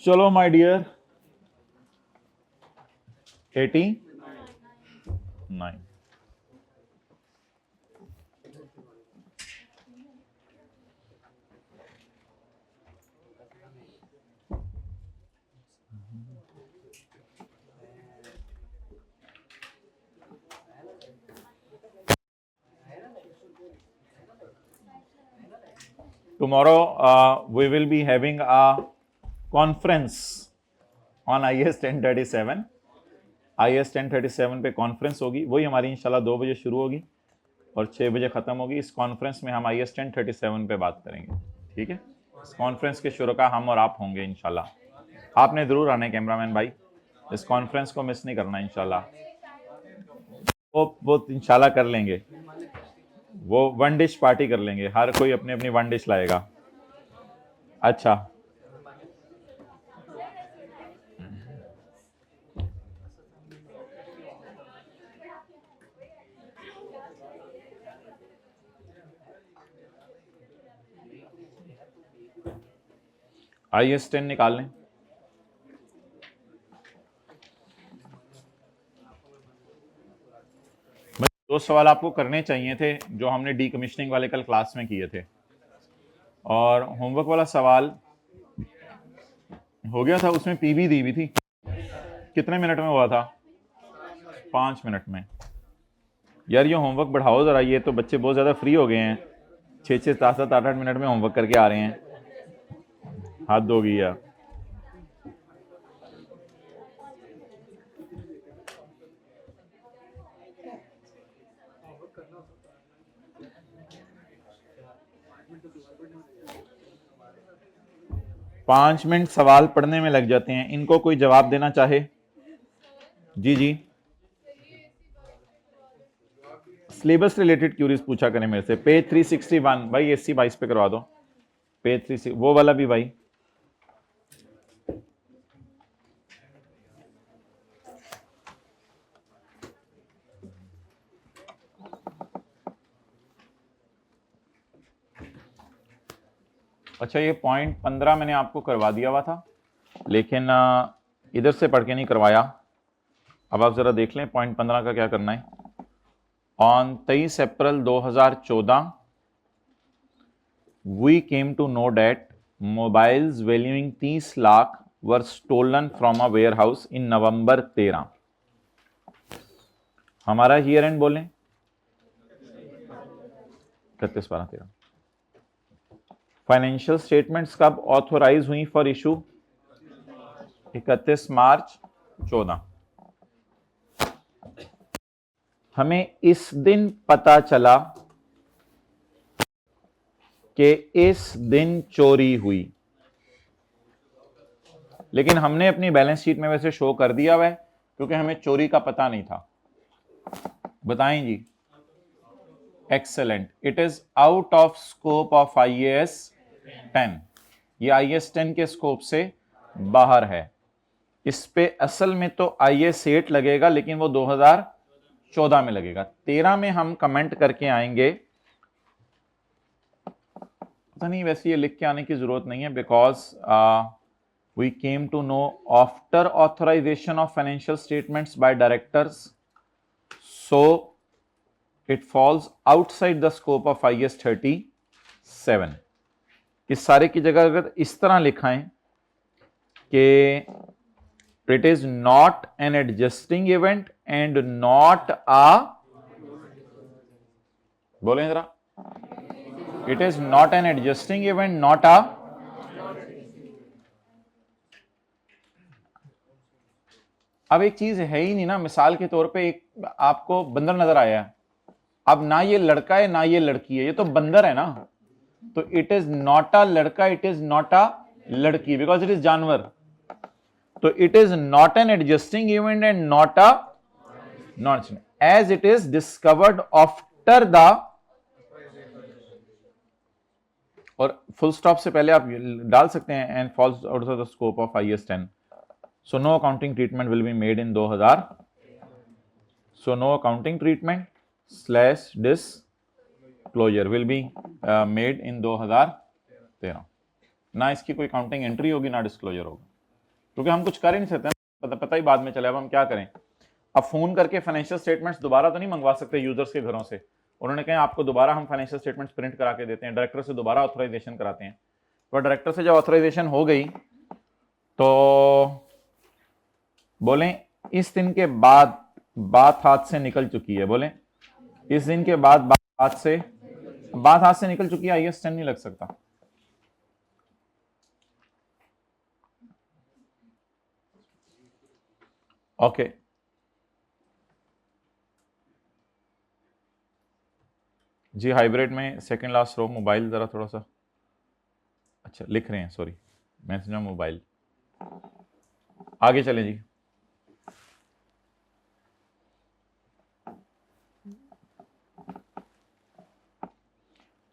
चलो my dear 89 tomorrow we will be having a conference on IS 1037 IS 1037 पे conference होगी, वही हमारी इंशाल्लाह 2 बजे शुरू होगी और 6 बजे ख़त्म होगी। इस कॉन्फ्रेंस में हम IS 1037 पे बात करेंगे, ठीक है। इस कॉन्फ्रेंस के शुरुका हम और आप होंगे इंशाल्लाह। आपने ज़रूर आना है कैमरामैन भाई, इस कॉन्फ्रेंस को मिस नहीं करना इंशाल्लाह। वो इंशाल्लाह कर लेंगे, वो 1 डिश पार्टी कर लेंगे, हर कोई अपनी अपनी 1 डिश लाएगा। अच्छा, IS 10 निकाल लें। दो सवाल आपको करने चाहिए थे जो हमने डीकमीशनिंग वाले कल क्लास में किए थे, और होमवर्क वाला सवाल हो गया था, उसमें पीवी दी हुई थी। कितने मिनट में हुआ था? 5 मिनट में। यार ये होमवर्क बढ़ाओ जरा, ये तो बच्चे बहुत ज़्यादा फ्री हो गए हैं, 6-6, 7-7, 8-8 मिनट में होमवर्क करके आ रहे हैं। हद हो गई यार। पाँच मिनट सवाल पढ़ने में लग जाते हैं, इनको कोई जवाब देना चाहे? जी जी, सिलेबस रिलेटेड क्यूरीज पूछा करें मेरे से। पेज 361 भाई, एससी 22 पे करवा दो। पेज 3, वो वाला भी भाई। अच्छा, ये पॉइंट 15 मैंने आपको करवा दिया हुआ था, लेकिन इधर से पढ़ के नहीं करवाया। अब आप जरा देख लें पॉइंट 15 का क्या करना है। On 23 April 2014 we came to know that mobiles valuing 30 lakh were stolen from a warehouse in November 13। हमारा ईयर एंड बोलें 31/12/13। फाइनेंशियल स्टेटमेंट्स कब ऑथोराइज हुई फॉर इशू? 31 मार्च 14। हमें इस दिन पता चला कि इस दिन चोरी हुई, लेकिन हमने अपनी बैलेंस शीट में वैसे शो कर दिया हुआ है क्योंकि हमें चोरी का पता नहीं था। बताएं जी। Excellent, it is out of scope of IAS 10। ये IAS 10 के स्कोप से बाहर है। इस पे असल में तो IAS 8 लगेगा, लेकिन वो 2014 में लगेगा। 13 में हम कमेंट करके आएंगे। पता नहीं, वैसे ये लिख के आने की जरूरत नहीं है, because we came to know after authorisation of financial statements by directors, so it falls outside the scope of IAS 37। इस सारे की जगह अगर इस तरह लिखाएं कि it is not an adjusting event and not आ, बोलें जरा, it is not an adjusting event not आ, अब एक चीज है ही नहीं ना। मिसाल के तौर पे एक आपको बंदर नजर आया है, अब ना ये लड़का है ना ये लड़की है, ये तो बंदर है ना। तो इट इज नॉट अ लड़का, इट इज नॉट अ लड़की, बिकॉज इट इज जानवर। तो it is not an adjusting event and not a not, as it is discovered after the, और फुल स्टॉप से पहले आप डाल सकते हैं and falls out of the scope of IAS 10। So no accounting treatment will be made in 2000। So no accounting treatment slash disclosure will be made in 2013। ना इसकी कोई काउंटिंग एंट्री होगी ना डिस्क्लोजर होगा। क्योंकि हम कुछ कर ही नहीं सकते, पता ही बाद में चले, अब हम क्या करें। अब फोन करके फाइनेंशियल स्टेटमेंट्स दोबारा तो नहीं मंगवा सकते यूजर्स के घरों से, उन्होंने कहा आपको दोबारा हम फाइनेंशियल स्टेटमेंट्स प्रिंट करा के देते हैं, डायरेक्टर से दोबारा ऑथराइजेशन कराते हैं। तो डायरेक्टर से जब ऑथराइजेशन हो गई तो बोलें इस दिन के बाद बात हाथ से निकल चुकी है, बोलें इस दिन के बाद बात हाथ से निकल चुकी है, IS 10 नहीं लग सकता। ओके जी, हाइब्रिड में सेकंड लास्ट रो मोबाइल जरा थोड़ा सा अच्छा लिख रहे हैं, सॉरी मैं समझा मोबाइल। आगे चलें जी।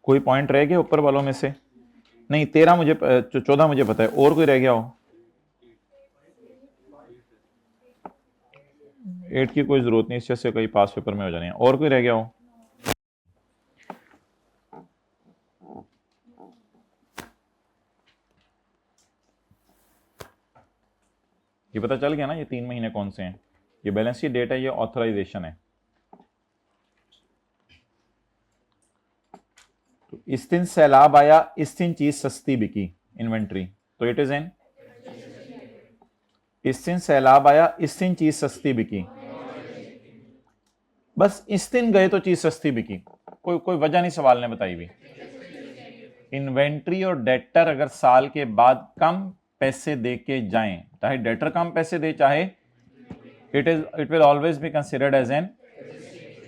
कोई पॉइंट रह गया ऊपर वालों में से? नहीं 13 मुझे 14 मुझे पता है, और कोई रह गया हो? 8 की कोई जरूरत नहीं, इससे कई पास पेपर में हो जाने हैं। और कोई रह गया हो? ये पता चल गया ना ये 3 महीने कौन से हैं? ये बैलेंस शीट डेट है, ये ऑथराइजेशन है। तो इस दिन सैलाब आया, इस दिन चीज सस्ती बिकी, इन्वेंट्री, तो इट इज इन। इस दिन सैलाब आया, इस दिन चीज सस्ती बिकी, बस इस दिन गए तो चीज सस्ती बिकी, कोई वजह नहीं सवाल ने बताई भी। इन्वेंट्री और डेटर अगर साल के बाद कम पैसे दे के जाएं, चाहे डेटर कम पैसे दे चाहे it will always be considered as an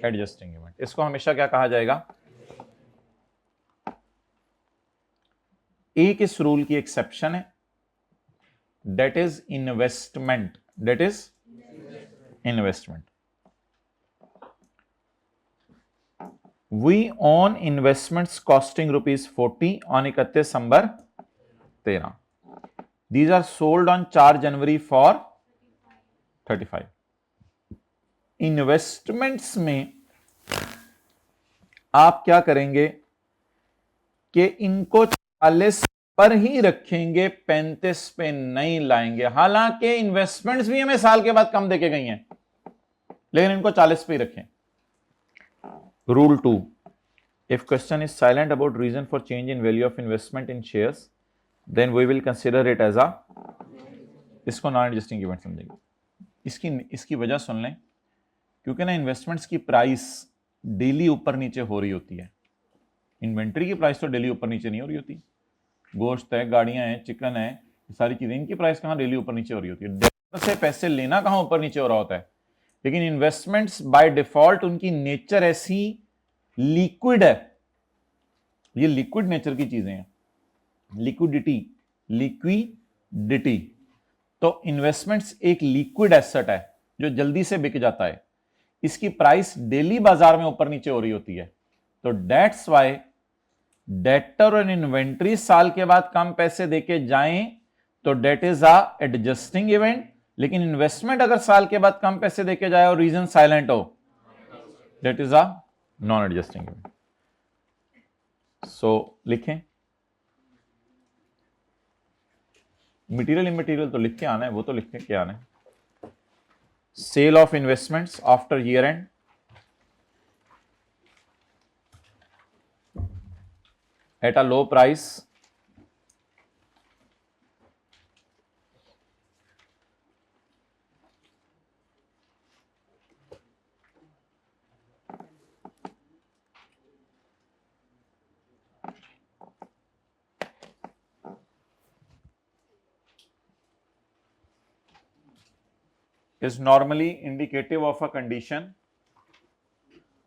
adjusting event. इसको हमेशा क्या कहा जाएगा? एक इस रूल की एक्सेप्शन है, date is investment, date is investment. We own investments costing ₹40 on 31 December 13। These are sold on 4 January for 35। Investments में आप क्या करेंगे कि इनको 40 पर ही रखेंगे, 35 पे नहीं लाएंगे। हालांकि इन्वेस्टमेंट्स भी हमें साल के बाद कम देके गई हैं, लेकिन इनको 40 पे ही रखें। Rule 2, if question is silent about reason for change in value of investment in shares, then we will consider it as a, इसको नॉन एडजस्टिंग इवेंट समझेंगे। इसकी वजह सुन लें, क्योंकि ना इन्वेस्टमेंट्स की प्राइस डेली ऊपर नीचे हो रही होती है, इन्वेंट्री की प्राइस तो डेली ऊपर नीचे नहीं हो रही होती। गोश्त है, गाड़ियां हैं, चिकन है, सारी चीजें, इनकी प्राइस कहां डेली ऊपर नीचे हो रही होती है। डेटर से पैसे लेना कहां ऊपर नीचे हो रहा होता है। लेकिन इन्वेस्टमेंट्स बाय डिफॉल्ट उनकी नेचर ऐसी लिक्विड है, ये लिक्विड नेचर की चीजें हैं, लिक्विडिटी। तो इन्वेस्टमेंट्स एक लिक्विड एसेट है जो जल्दी से बिक जाता है, इसकी प्राइस डेली बाजार में ऊपर नीचे हो रही होती है। तो दैट्स वाई डेटर और इन्वेंट्री साल के बाद कम पैसे देके जाएं तो date is a adjusting event, लेकिन इन्वेस्टमेंट अगर साल के बाद कम पैसे देके जाए और रीजन साइलेंट हो, debt is a non adjusting event. So लिखें, मटेरियल इमटेरियल तो लिख के आना है, वो तो लिख के आना है। Sale of investments after year end at a low price is normally indicative of a condition।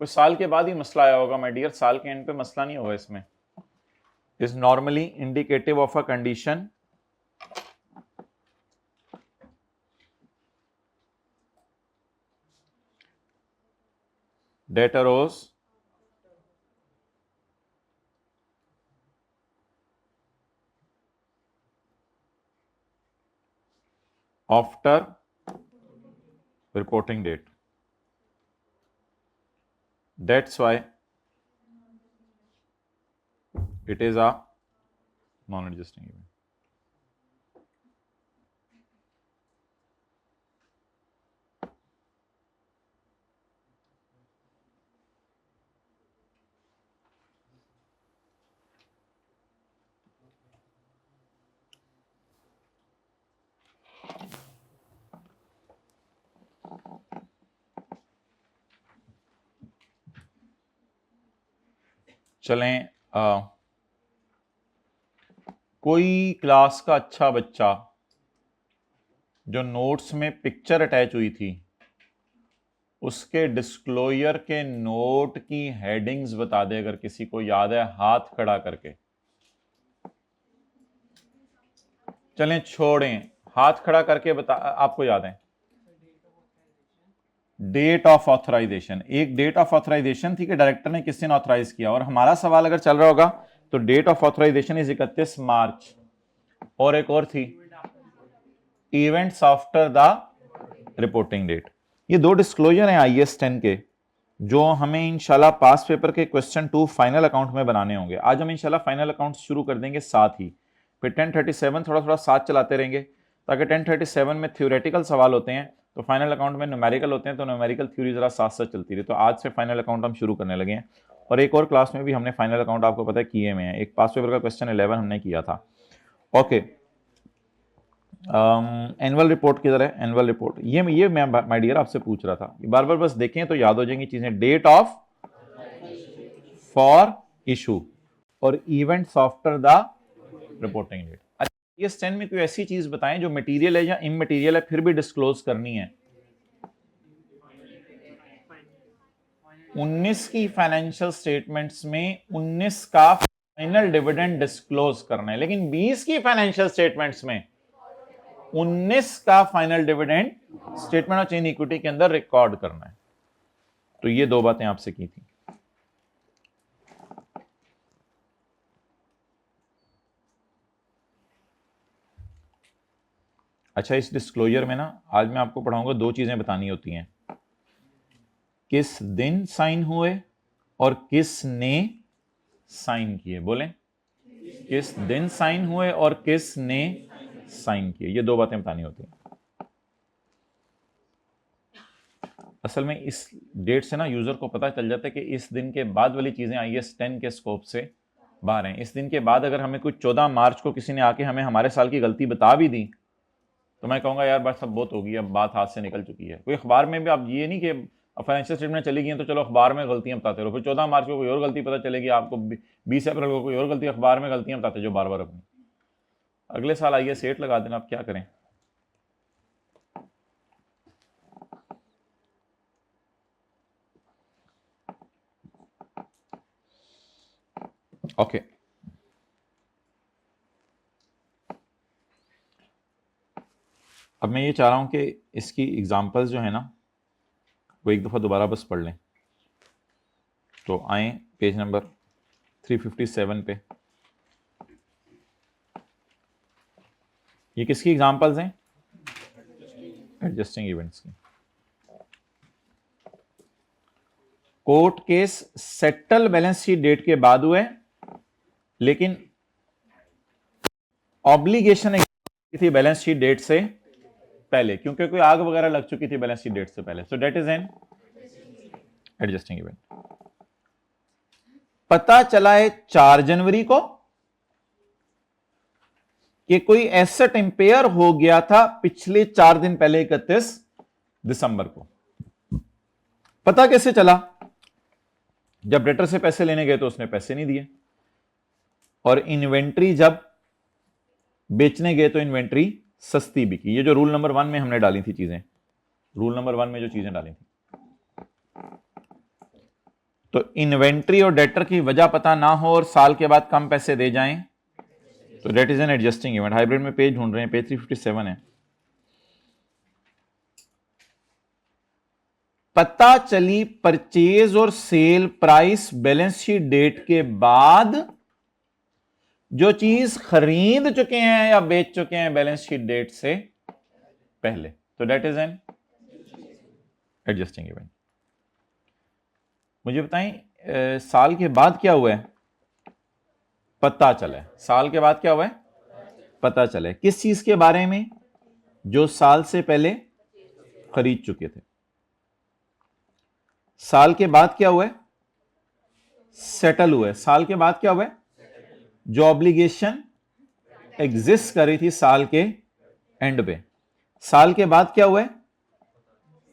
कुछ साल के बाद ही मसला आया होगा माय डियर, साल के एंड पे मसला नहीं होगा इसमें। is normally indicative of a condition that arose after reporting date। That's why it is a non-adjusting event। चलें, कोई क्लास का अच्छा बच्चा जो नोट्स में पिक्चर अटैच हुई थी उसके डिस्क्लोजर के नोट की हेडिंग्स बता दे, अगर किसी को याद है हाथ खड़ा करके। चलें छोड़ें, हाथ खड़ा करके बता, आपको याद है? डेट ऑफ ऑथराइजेशन, एक डेट ऑफ ऑथराइजेशन थी कि डायरेक्टर ने किस दिन ऑथराइज किया, और हमारा सवाल अगर चल रहा होगा तो date of authorisation is 31 March, और एक और थी events after the reporting date. ये दो डिस्क्लोजर हैं IAS 10 के, जो हमें इंशाल्लाह पास पेपर के क्वेश्चन 2 फाइनल अकाउंट में बनाने होंगे। आज हम इंशाल्लाह फाइनल अकाउंट शुरू कर देंगे साथ ही, फिर 1037 थोड़ा थोड़ा साथ चलाते रहेंगे, ताकि 1037 में थ्योरेटिकल सवाल होते हैं तो फाइनल अकाउंट में न्यूमेरिकल होते हैं, तो न्यूमेरिकल थ्योरी जरा साथ साथ चलती रही। तो आज से फाइनल अकाउंट हम शुरू करने लगे हैं, और एक और क्लास में भी हमने फाइनल अकाउंट आपको पता है किए में है। एक पास पेपर का क्वेश्चन 11 हमने किया था। ओके, एनुअल रिपोर्ट किधर है? एनुअल रिपोर्ट ये मैं माय डियर आपसे पूछ रहा था, बार बार बस देखें तो याद हो जाएंगी चीजें। डेट ऑफ फॉर इशू और events after the reporting date. ये 10 में कोई ऐसी चीज बताएं जो मटेरियल है या इमटेरियल है, फिर भी डिस्क्लोज करनी है। 19 की फाइनेंशियल स्टेटमेंट्स में 19 का फाइनल डिविडेंड डिस्क्लोज करना है, लेकिन 20 की फाइनेंशियल स्टेटमेंट्स में 19 का final dividend statement of change equity के अंदर रिकॉर्ड करना है। तो ये दो बातें आपसे की थी। अच्छा, इस डिस्क्लोजर में ना आज मैं आपको पढ़ाऊंगा, दो चीजें बतानी होती हैं, किस दिन साइन हुए और किसने साइन किए। बोलें, किस दिन साइन हुए और किसने साइन किए, ये दो बातें बतानी होती हैं। असल में इस डेट से ना यूजर को पता चल जाता है कि इस दिन के बाद वाली चीजें IAS 10 के स्कोप से बाहर हैं। इस दिन के बाद अगर हमें कुछ 14 मार्च को किसी ने आके हमें हमारे साल की गलती बता भी दी, तो मैं कहूंगा यार बस सब बहुत हो गई, अब बात हाथ से निकल चुकी है। कोई अखबार में भी आप ये नहीं कि फाइनेंशियल स्टेटमेंट चली गई तो चलो अखबार में गलतियां बताते रहो, फिर 14 मार्च को कोई और गलती पता चलेगी आपको, 20 अप्रैल को कोई और गलती, अखबार में गलतियां बताते जो बार बार अपनी। अगले साल IAS 8 लगा देना, आप क्या करें। ओके, अब मैं ये चाह रहा हूं कि इसकी एग्जांपल्स जो है ना वो एक दफ़ा दोबारा बस पढ़ लें। तो आए पेज नंबर 357 पे। ये किसकी एग्जांपल्स हैं? एडजस्टिंग इवेंट्स की। Court case settle balance sheet date के बाद हुए, लेकिन ऑब्लिगेशन थी बैलेंस शीट डेट से पहले, क्योंकि कोई आग वगैरह लग चुकी थी बैलेंस शीट डेट से पहले। So that is an adjusting event. पता चला है 4 जनवरी को कि कोई एसेट इंपेयर हो गया था पिछले 4 दिन पहले 31 दिसंबर को। पता कैसे चला? जब डेटर से पैसे लेने गए तो उसने पैसे नहीं दिए, और इन्वेंट्री जब बेचने गए तो इन्वेंट्री सस्ती बिकी। ये जो रूल नंबर 1 में हमने डाली थी चीजें, रूल नंबर 1 में जो चीजें डाली थी, तो इन्वेंट्री और डेटर की वजह पता ना हो और साल के बाद कम पैसे दे जाएं तो date is an adjusting event. Hybrid में पेज ढूंढ रहे हैं, पेज 357 है। पता चली परचेज और sale price balance sheet date के बाद जो चीज खरीद चुके हैं या बेच चुके हैं बैलेंस शीट डेट से पहले, तो date is an adjusting event. मुझे बताएं साल के बाद क्या हुआ है? पता चला। साल के बाद क्या हुआ है? पता चला। किस चीज के बारे में? जो साल से पहले खरीद चुके थे। साल के बाद क्या हुआ है? सेटल हुआ है। साल के बाद क्या हुआ है? जो ऑब्लिगेशन एग्जिस्ट कर रही थी साल के एंड पे, साल के बाद क्या हुआ है?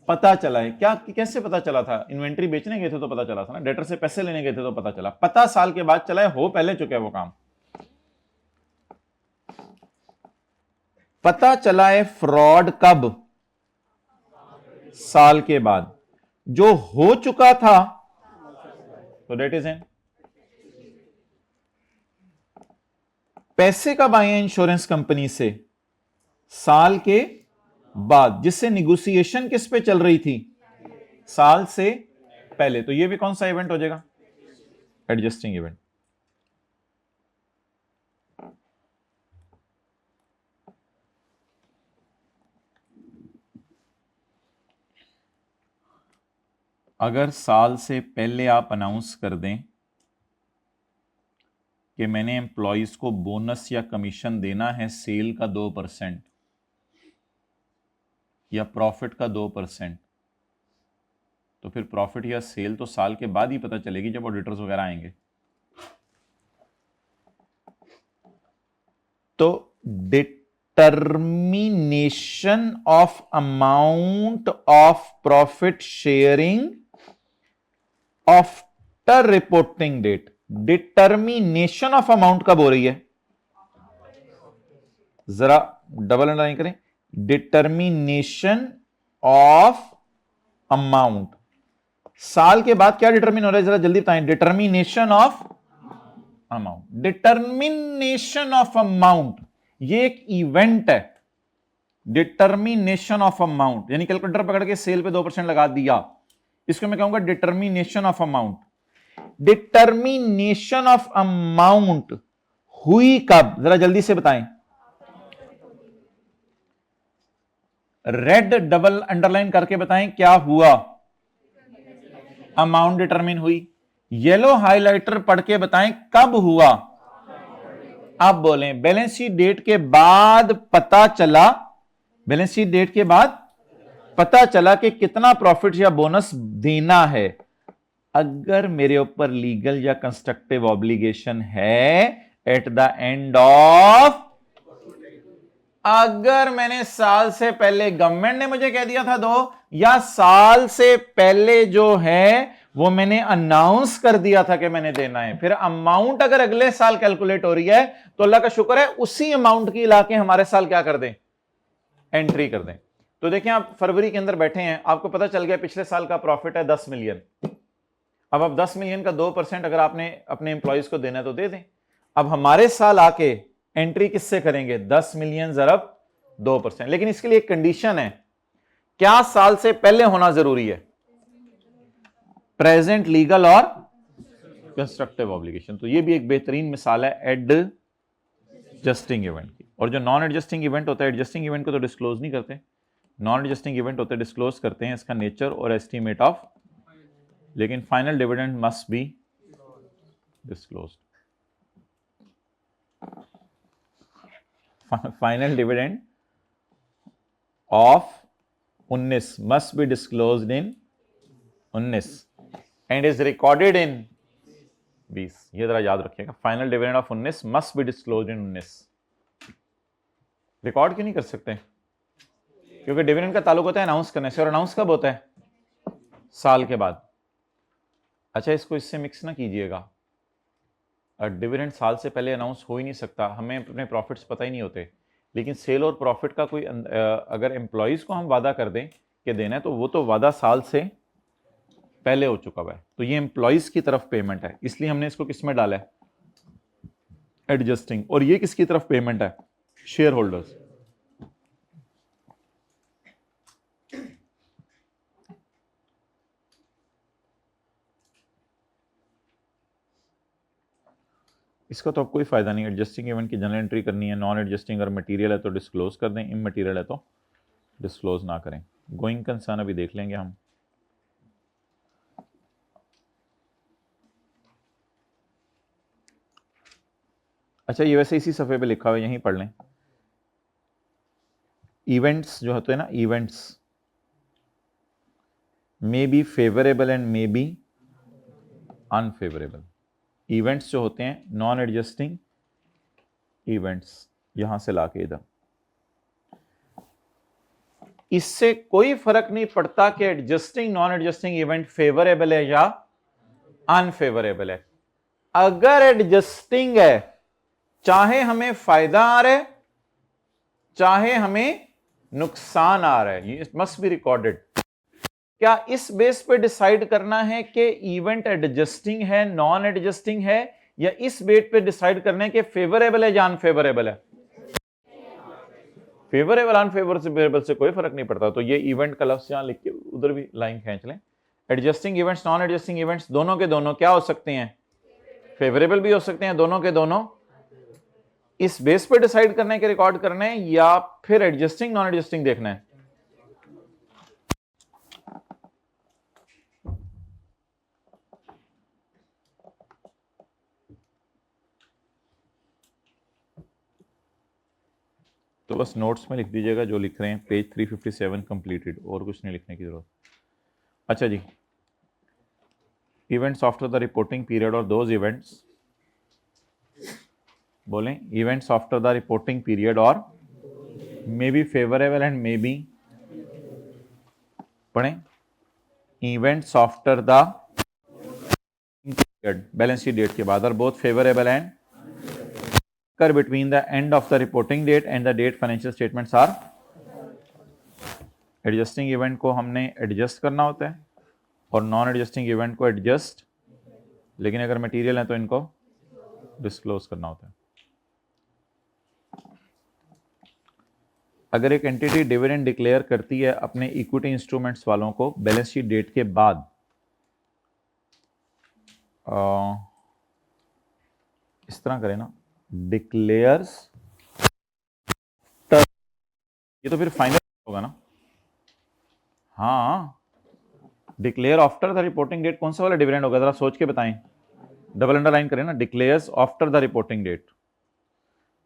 पता चला है क्या? कैसे पता चला था? इन्वेंट्री बेचने गए थे तो पता चला था ना, डेटर से पैसे लेने गए थे तो पता चला। पता साल के बाद चला है, हो पहले चुका है वो काम। पता चला है फ्रॉड कब? साल के बाद। जो हो चुका था तो डेट इज इन। पैसे कब आए हैं इंश्योरेंस कंपनी से? साल के बाद, जिससे निगोशिएशन किस पे चल रही थी? साल से पहले। तो ये भी कौन सा इवेंट हो जाएगा? Adjusting event. अगर साल से पहले आप अनाउंस कर दें कि मैंने एम्प्लॉयज को बोनस या कमीशन देना है सेल का 2% या प्रॉफिट का 2%, तो फिर प्रॉफिट या सेल तो साल के बाद ही पता चलेगी जब ऑडिटर्स वगैरह आएंगे। तो determination of amount of profit sharing after reporting date. Determination of amount कब हो रही है? जरा डबल अंडरलाइन करें, डिटर्मिनेशन ऑफ अमाउंट। साल के बाद क्या डिटर्मिन हो रहा है? जरा जल्दी बताएं। Determination of amount. Determination of amount ये एक इवेंट है। डिटर्मिनेशन ऑफ अमाउंट यानी कैलकुलेटर पकड़ के सेल पे 2% लगा दिया, इसको मैं कहूंगा determination of amount. Determination of amount हुई कब? जरा जल्दी से बताएं। रेड डबल अंडरलाइन करके बताएं क्या हुआ? अमाउंट डिटरमिन हुई। येलो हाइलाइटर पढ़ के बताएं कब हुआ? अब बोलें। बैलेंस शीट डेट के बाद पता चला, बैलेंस शीट डेट के बाद पता चला कि कितना प्रॉफिट या बोनस देना है। अगर मेरे ऊपर लीगल या कंस्ट्रक्टिव ऑब्लिगेशन है एट द एंड ऑफ, अगर मैंने साल से पहले, गवर्नमेंट ने मुझे कह दिया था दो, या साल से पहले जो है वो मैंने अनाउंस कर दिया था कि मैंने देना है, फिर अमाउंट अगर अगले साल कैलकुलेट हो रही है तो अल्लाह का शुक्र है उसी अमाउंट की ला के हमारे साल क्या कर दें? एंट्री कर दें। तो देखें, आप फरवरी के अंदर बैठे हैं, आपको पता चल गया पिछले साल का प्रॉफिट है 10 मिलियन। अब आप 10 मिलियन का 2% अगर आपने अपने एम्प्लॉयज को देना है तो दे दें। अब हमारे साल आके एंट्री किससे करेंगे? 10 मिलियन ज़रब 2%। लेकिन इसके लिए एक कंडीशन है, क्या साल से पहले होना जरूरी है? प्रेजेंट लीगल और कंस्ट्रक्टिव ऑब्लिगेशन। तो ये भी एक बेहतरीन मिसाल है एडजस्टिंग इवेंट की। और जो नॉन एडजस्टिंग इवेंट होता है, एडजस्टिंग इवेंट को तो डिस्क्लोज नहीं करते, नॉन एडजस्टिंग इवेंट होते हैं डिस्क्लोज करते हैं, इसका नेचर और एस्टीमेट ऑफ, लेकिन final dividend must be disclosed. Final dividend of 19 must be disclosed in 19 and is recorded in 20। ये जरा याद रखिएगा, final dividend of 19 must be disclosed in 19। Record क्यों नहीं कर सकते? क्योंकि डिविडेंड का ताल्लुक होता है अनाउंस करने से, और अनाउंस कब होता है? साल के बाद। अच्छा, इसको इससे मिक्स ना कीजिएगा। डिविडेंड साल से पहले अनाउंस हो ही नहीं सकता, हमें अपने प्रॉफिट्स पता ही नहीं होते। लेकिन सेल और प्रॉफिट का कोई अगर एम्प्लॉयज को हम वादा कर दें कि देना है, तो वो तो वादा साल से पहले हो चुका हुआ है। तो ये एम्प्लॉयज की तरफ पेमेंट है, इसलिए हमने इसको किस में डाला है? एडजस्टिंग। और ये किसकी तरफ पेमेंट है? Share holders. इसका तो अब कोई फायदा नहीं। एडजस्टिंग इवेंट की जनरल एंट्री करनी है, नॉन एडजस्टिंग अगर मटेरियल है तो डिस्क्लोज कर दें, इमटेरियल है तो डिस्क्लोज ना करें। गोइंग कंसर्न अभी देख लेंगे हम। अच्छा, ये वैसे इसी सफ़े पे लिखा हुआ है, यहीं पढ़ लें। इवेंट्स जो होते हैं ना, events may be favourable and may B unfavourable. Events जो होते हैं नॉन एडजस्टिंग इवेंट्स, यहां से लाके इधर, इससे कोई फर्क नहीं पड़ता कि adjusting non adjusting event favourable है या अनफेवरेबल है। अगर एडजस्टिंग है, चाहे हमें फायदा आ रहा है चाहे हमें नुकसान आ रहा है, ये मस्ट बी रिकॉर्डेड। क्या इस बेस पे डिसाइड करना है कि इवेंट एडजस्टिंग है नॉन एडजस्टिंग है, या इस बेस पे डिसाइड करना है कि फेवरेबल है या अनफेवरेबल है? फेवरेबल अनफेवरेबल से कोई फर्क नहीं पड़ता। तो ये इवेंट का लफ्ज यहां लिख के उधर भी लाइन खींच लें। Adjusting events non adjusting events दोनों के दोनों क्या हो सकते हैं? फेवरेबल भी हो सकते हैं, दोनों के दोनों। इस बेस पे डिसाइड करना है कि रिकॉर्ड करना है या फिर एडजस्टिंग नॉन एडजस्टिंग देखना है? तो बस नोट्स में लिख दीजिएगा जो लिख रहे हैं, पेज 357 कंप्लीटेड, और कुछ नहीं लिखने की जरूरत। अच्छा जी, events after the reporting period और दोज इवेंट्स, बोलें events after the reporting period और may be favourable and may be, पढ़ें events after the period balance sheet date के बाद, और बोथ फेवरेबल एंड कर between the end of the reporting date and the date financial statements are. Adjusting event को हमने adjust करना होता है और नॉन एडजस्टिंग इवेंट को एडजस्ट, लेकिन अगर मटेरियल है तो इनको डिस्क्लोज करना होता है। अगर एक एंटिटी डिविडेंड डिक्लेयर करती है अपने इक्विटी इंस्ट्रूमेंट्स वालों को बैलेंस शीट डेट के बाद, इस तरह करें ना, डिक्लेयर्स, ये तो फिर फाइनल होगा ना। हाँ, declare after the reporting date कौन सा वाला डिविडेंड होगा, जरा सोच के बताएं। डबल अंडरलाइन करें ना, declares after the reporting date.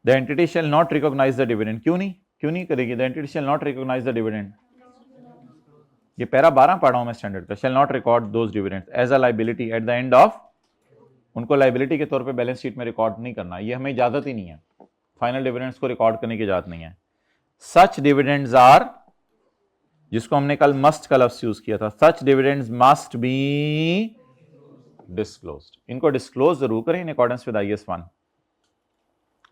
The entity shall not recognise the dividend. क्यों नहीं करेगी? The entity shall not recognise the dividend, ये पैरा 12 पढ़ा हूं मैं स्टैंडर्ड का। Shall not record those dividends as a liability at the end of, उनको liability के तौर पे बैलेंस शीट में रिकॉर्ड नहीं करना, ये हमें इजाजत ही नहीं है, फाइनल डिविडेंड्स को रिकॉर्ड करने की इजाजत नहीं है। सच डिविडेंड्स आर, जिसको हमने कल मस्ट का लफ्ज यूज किया था, सच डिविडेंड्स मस्ट बी डिस्क्लोज्ड। इनको डिस्क्लोज जरूर करें इन अकॉर्डेंस विद IAS 1,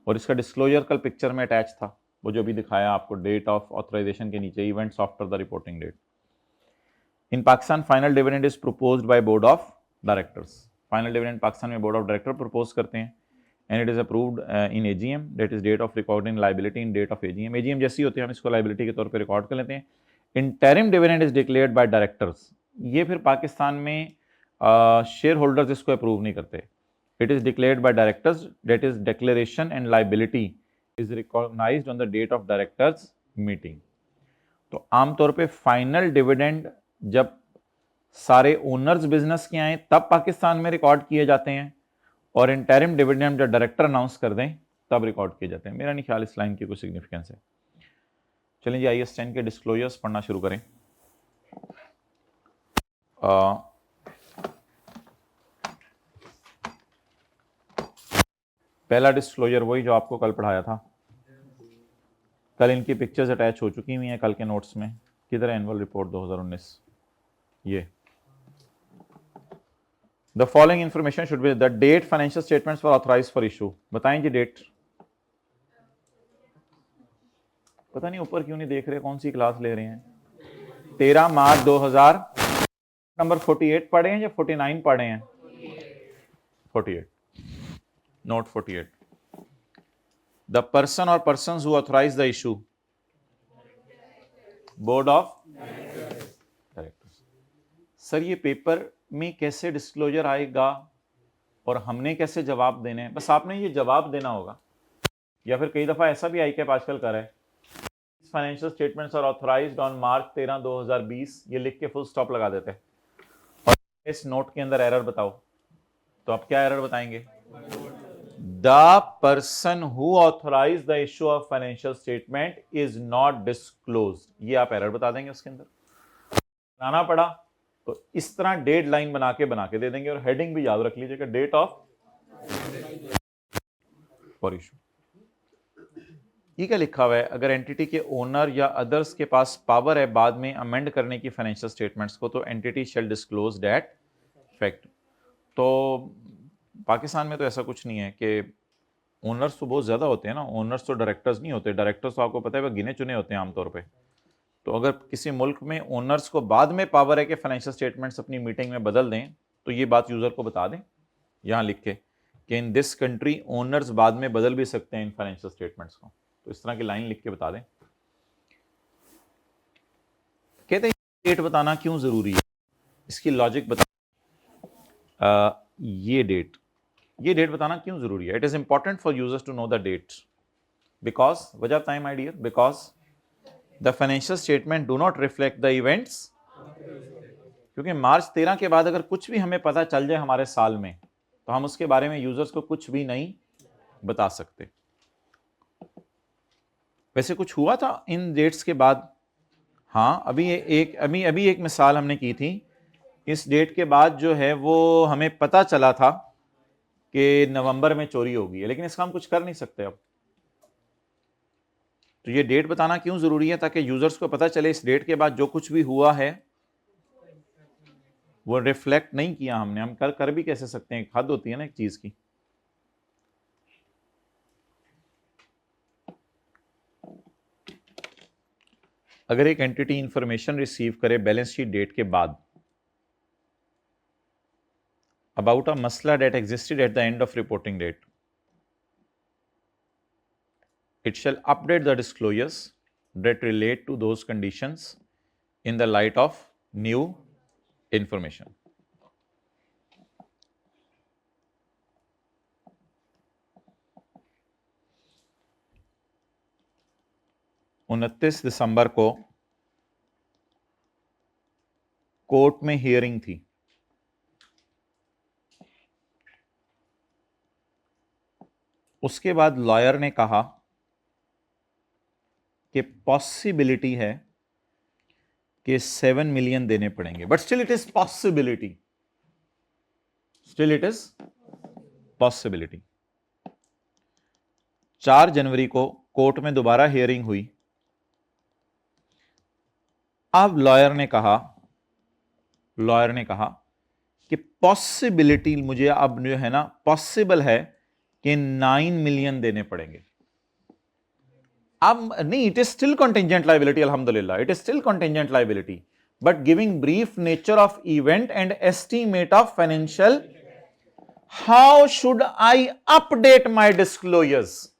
और इसका डिस्क्लोजर कल पिक्चर में अटैच था, वो जो भी दिखाया आपको डेट ऑफ ऑथराइजेशन के नीचे, events after the reporting date. In Pakistan final dividend is proposed by board of directors. Final dividend Pakistan में बोर्ड ऑफ डायरेक्टर प्रपोज करते हैं, and it is approved in AGM, that is date of recording liability in date of AGM जैसी होती है, हम इसको liability के तौर पे रिकॉर्ड कर लेते हैं। Interim dividend is declared by directors, ये फिर पाकिस्तान में शेयर होल्डर्स इसको अप्रूव नहीं करते। It is declared by directors, that is declaration and liability is recognised on the date of directors meeting. तो आमतौर पे फाइनल डिविडेंड जब सारे ओनर्स बिजनेस के आए तब पाकिस्तान में रिकॉर्ड किए जाते हैं, और इंटरिम डिविडेंड जब डायरेक्टर अनाउंस कर दें तब रिकॉर्ड किए जाते हैं। मेरा नहीं ख्याल इस लाइन की कोई सिग्निफिकेंस है। चलिए जी, IAS 10 के डिस्क्लोजर्स पढ़ना शुरू करें। पहला डिस्क्लोजर वही जो आपको कल पढ़ाया था, कल इनकी पिक्चर्स अटैच हो चुकी हुई हैं कल के नोट्स में। किधर है एनुअल रिपोर्ट 2019? ये the following information should be the date financial statements for authorised for issue. बताएं जी डेट। पता नहीं ऊपर क्यों नहीं देख रहे, कौन सी क्लास ले रहे हैं? 13 मार्च 2000। नंबर 48 पढ़े हैं या 49 पढ़े हैं? 48, नोट 48। द पर्सन और persons who authorise the issue, board of directors. Sir ये पेपर में कैसे डिस्क्लोजर आएगा और हमने कैसे जवाब देने हैं? बस आपने ये जवाब देना होगा, या फिर कई दफा ऐसा भी आई कैप आजकल कर है, financial statements are authorised on March 13, 2020, ये लिख के फुल स्टॉप लगा देते हैं, और इस नोट के अंदर एरर बताओ, तो आप क्या एरर बताएंगे? The person who authorise the issue of financial statement is not disclosed, ये आप एरर बता देंगे उसके अंदर। बनाना पड़ा तो इस तरह डेड लाइन बना के दे देंगे, और हेडिंग भी याद रख लीजिएगा, डेट ऑफ फॉर इशू। ये क्या लिखा हुआ है, अगर एंटिटी के ओनर या अदर्स के पास पावर है बाद में अमेंड करने की फाइनेंशियल स्टेटमेंट्स को, तो entity shell disclose that fact. तो पाकिस्तान में तो ऐसा कुछ नहीं है कि ओनर्स तो बहुत ज़्यादा होते हैं ना, ओनर्स तो डायरेक्टर्स नहीं होते, डायरेक्टर्स तो आपको पता है वो गिने चुने होते हैं आमतौर पे। तो अगर किसी मुल्क में ओनर्स को बाद में पावर है कि फाइनेंशियल स्टेटमेंट्स अपनी मीटिंग में बदल दें, तो ये बात यूज़र को बता दें यहाँ लिख के कि इन दिस कंट्री ओनर्स बाद में बदल भी सकते हैं इन फाइनेंशियल स्टेटमेंट्स को, तो इस तरह की लाइन लिख के बता दें। कहते हैं डेट बताना क्यों ज़रूरी है, इसकी लॉजिक बता। ये डेट बताना क्यों जरूरी है? It is important for users to know the date because, वजह बताएं my dear, because the financial statement do not reflect the events, क्योंकि मार्च 13 के बाद अगर कुछ भी हमें पता चल जाए हमारे साल में, तो हम उसके बारे में यूजर्स को कुछ भी नहीं बता सकते। वैसे कुछ हुआ था इन डेट्स के बाद? हाँ, अभी एक मिसाल हमने की थी। इस डेट के बाद जो है वो हमें पता चला था कि नवंबर में चोरी होगी है, लेकिन इसका हम कुछ कर नहीं सकते अब। तो ये डेट बताना क्यों जरूरी है? ताकि यूजर्स को पता चले इस डेट के बाद जो कुछ भी हुआ है वो रिफ्लेक्ट नहीं किया हमने। हम कर भी कैसे सकते हैं, हद होती है ना एक चीज की। अगर एक एंटिटी इंफॉर्मेशन रिसीव करे बैलेंस शीट डेट के बाद about a masla that existed at the end of reporting date, it shall update the disclosures that relate to those conditions in the light of new information. उनतीस दिसंबर को court में hearing थी। उसके बाद lawyer ने कहा कि पॉसिबिलिटी है कि 7 मिलियन देने पड़ेंगे, but still it is possibility, still it is possibility. 4 जनवरी को कोर्ट में दोबारा हियरिंग हुई। अब लॉयर ने कहा कि पॉसिबिलिटी, मुझे अब जो है ना पॉसिबल है कि 9 मिलियन देने पड़ेंगे। अब नहीं, it is still contingent liability, अल्हम्दुलिल्लाह it is still contingent liability, but giving brief nature of event and estimate of financial, how should I update my disclosures?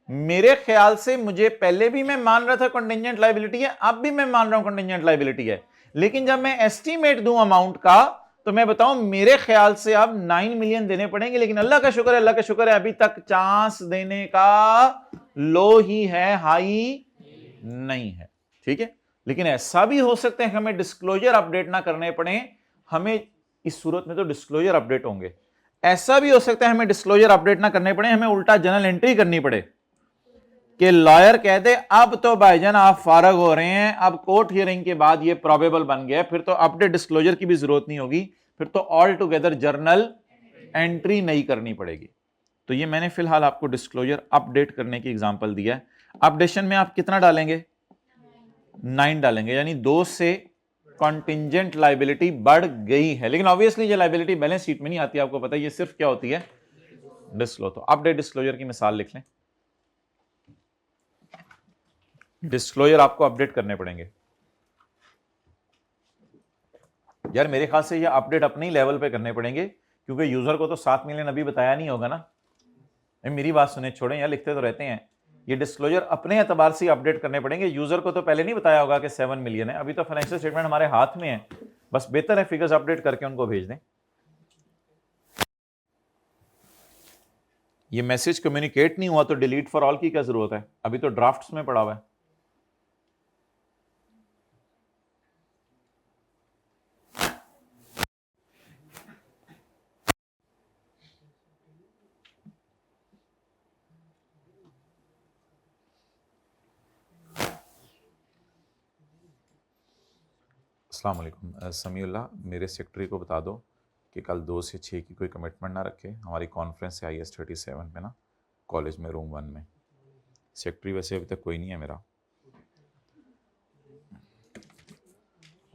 मेरे ख्याल से मुझे पहले भी मैं मान रहा था कंटिंजेंट लायबिलिटी है, अब भी मैं मान रहा हूं कंटिंजेंट लायबिलिटी है, लेकिन जब मैं एस्टीमेट दूं अमाउंट का तो मैं बताऊं मेरे ख्याल से अब 9 मिलियन देने पड़ेंगे, लेकिन अल्लाह का शुक्र है अभी तक चांस देने का लो ही है, हाई नहीं है। ठीक है, लेकिन ऐसा भी हो सकता है कि हमें डिस्क्लोजर अपडेट ना करने पड़े। हमें इस सूरत में तो डिस्क्लोजर अपडेट होंगे। ऐसा भी हो सकता है हमें डिस्क्लोजर अपडेट ना करने पड़े, हमें उल्टा जनरल एंट्री करनी पड़े कि लॉयर कह दे अब तो भाईजान आप फारग हो रहे हैं, अब कोर्ट हियरिंग के बाद ये प्रोबेबल बन गया, फिर तो अपडेट डिस्क्लोजर की भी जरूरत नहीं होगी, फिर तो ऑल टुगेदर जर्नल एंट्री नहीं करनी पड़ेगी। तो ये मैंने फिलहाल आपको डिस्क्लोजर अपडेट करने की एग्जांपल दिया है। अपडेशन में आप कितना डालेंगे? 9 डालेंगे, यानी 2 से कॉन्टिंजेंट लायबिलिटी बढ़ गई है, लेकिन ऑब्वियसली ये लायबिलिटी बैलेंस शीट में नहीं आती, आपको पता है, ये सिर्फ क्या होती है, डिस्क्लो। तो अपडेट डिस्क्लोजर की मिसाल लिख लें। डिस्क्लोजर आपको अपडेट करने पड़ेंगे। यार मेरे ख्याल से ये अपडेट अपने ही लेवल पे करने पड़ेंगे, क्योंकि यूजर को तो 7 मिलियन अभी बताया नहीं होगा ना। मेरी बात सुने, छोड़ें यार, लिखते तो रहते हैं। ये डिस्क्लोजर अपने एतबार से अपडेट करने पड़ेंगे। यूजर को तो पहले नहीं बताया होगा कि 7 मिलियन है, अभी तो फाइनेंशियल स्टेटमेंट हमारे हाथ में है, बस बेहतर है फिगर्स अपडेट करके उनको भेज दें। ये मैसेज कम्युनिकेट नहीं हुआ तो डिलीट फॉर ऑल की क्या जरूरत है? अभी तो ड्राफ्ट्स में पड़ा हुआ है। अस्सलाम वालेकुम। समीउल्लाह, मेरे सेक्रेटरी को बता दो कि कल 2 से 6 की कोई कमिटमेंट ना रखे। हमारी कॉन्फ्रेंस है IS 37 पे ना, कॉलेज में रूम 1 में। सेक्रेटरी वैसे अभी तक कोई नहीं है मेरा।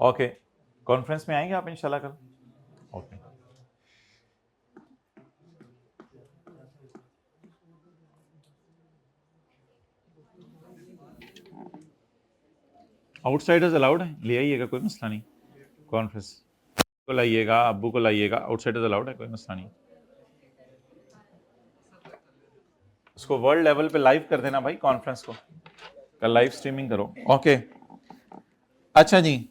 ओके, कॉन्फ्रेंस में आएंगे आप इंशाल्लाह कल। ओके, आउटसाइडर्स अलाउड है, ले आइएगा, कोई मसला नहीं। कॉन्फ्रेंस को लाइएगा, अब्बू को लाइएगा, आउटसाइडर्स अलाउड है, कोई मसला नहीं। उसको वर्ल्ड लेवल पे लाइव कर देना भाई कॉन्फ्रेंस को, कल लाइव स्ट्रीमिंग करो। ओके, अच्छा जी,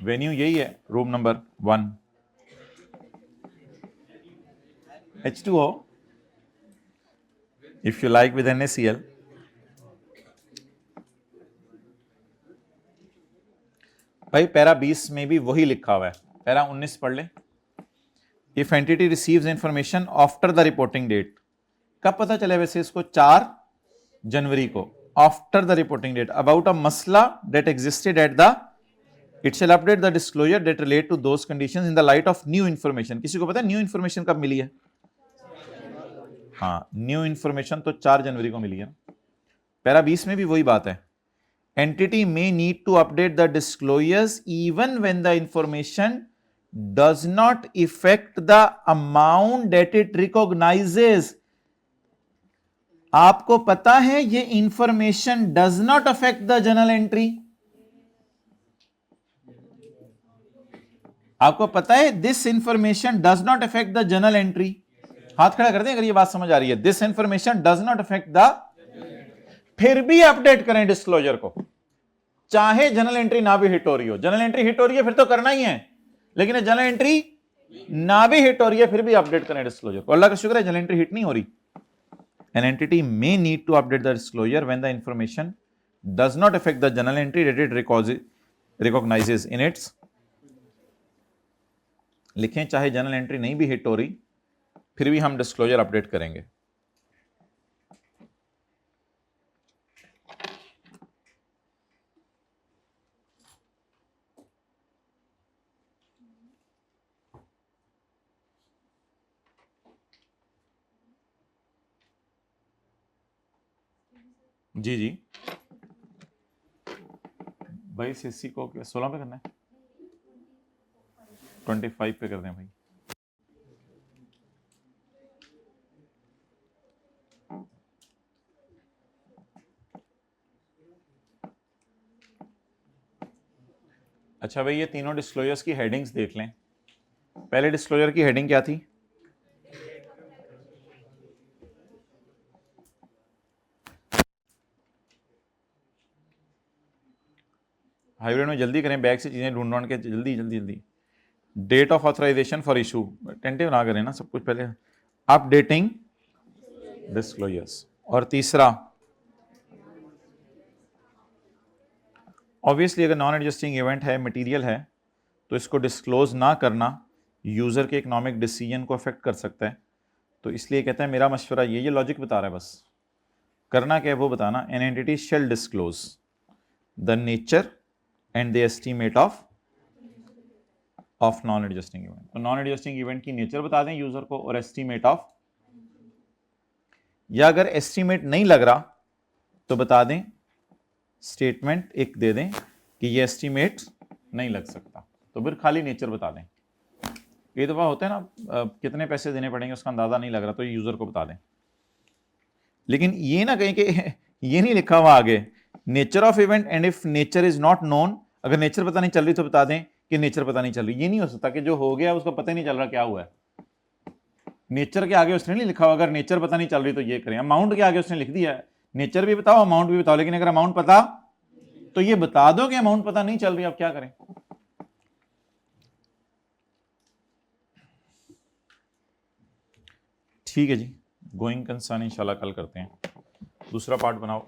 वेन्यू यही है, room number 1, H2O if you like with NaCl। भाई पैरा 20 में भी वही लिखा हुआ है, पैरा 19 पढ़ ले। If entity receives information after the reporting date, कब पता चले वैसे इसको? 4 जनवरी को, after the reporting date, about a मसला that existed at the, it shall update the disclosure that relate to those conditions in the light of new information. किसी को पता है न्यू इंफॉर्मेशन कब मिली है? हाँ, न्यू इंफॉर्मेशन तो 4 जनवरी को मिली है। पैरा 20 में भी वही बात है, entity may need to update the disclosures even when the information does not affect the amount that it recognizes। आपको पता है ये information does not affect the journal entry, आपको पता है this information does not affect the journal entry। हाथ खड़ा कर दें अगर ये बात समझ आ रही है। this information does not affect the, फिर भी अपडेट करें डिस्क्लोजर को, चाहे जनरल एंट्री ना भी हिट हो रही हो। जनरल एंट्री हिट हो रही है फिर तो करना ही है, लेकिन जनरल एंट्री ना भी हिट हो रही है फिर भी अपडेट करें डिस्क्लोजर को। अल्लाह का शुक्र है जनरल एंट्री हिट नहीं हो रही। An entity may need to update the disclosure when the information does not affect the general entry that it recognises in its. लिखें चाहे जनरल एंट्री नहीं भी हिट हो रही फिर भी हम डिस्क्लोजर अपडेट करेंगे। जी जी भाई, सीसी को 16 पे करना है, 25 पे कर दें भाई। अच्छा भाई, ये तीनों डिस्क्लोजर्स की हेडिंग्स देख लें। पहले डिस्क्लोजर की हेडिंग क्या थी? हाइब्रिड में जल्दी करें, बैग से चीजें ढूंढ ढूंढ के जल्दी जल्दी जल्दी। Date of authorisation for issue, tentative ना करें ना सब कुछ, पहले अपडेटिंग डिस्क्लोजर्स। और तीसरा, ऑब्वियसली अगर नॉन एडजस्टिंग इवेंट है, मटेरियल है, तो इसको डिस्क्लोज ना करना यूजर के इकोनॉमिक डिसीजन को अफेक्ट कर सकता है। तो इसलिए कहता है मेरा मशवरा ये लॉजिक बता रहा है, बस करना क्या है वो बताना। An entity shell disclose the nature and the estimate of non adjusting event. तो नॉन एडजस्टिंग इवेंट की नेचर बता दें यूजर को और एस्टीमेट ऑफ, या अगर एस्टीमेट नहीं लग रहा तो बता दें, स्टेटमेंट एक दे दें कि ये एस्टीमेट नहीं लग सकता, तो फिर खाली नेचर बता दें। कई दफा होता है ना, कितने पैसे देने पड़ेंगे उसका अंदाजा नहीं लग रहा, तो यूजर को बता दें। लेकिन ये ना कहें कि ये नहीं लिखा हुआ आगे nature of event and if nature is not known, अगर नेचर पता नहीं चल रही तो बता दें कि नेचर पता नहीं चल रही। ये नहीं हो सकता कि जो हो गया उसको पता ही नहीं चल रहा क्या हुआ है। नेचर के आगे उसने नहीं लिखा हुआ अगर नेचर पता नहीं चल रही तो ये करें। अमाउंट के आगे उसने लिख दिया है नेचर भी बताओ अमाउंट भी बताओ, लेकिन अगर अमाउंट पता तो ये बता दो कि अमाउंट पता नहीं चल रही, अब क्या करें। ठीक है जी, गोइंग कंसर्न इंशाल्लाह कल करते हैं। दूसरा पार्ट बनाओ।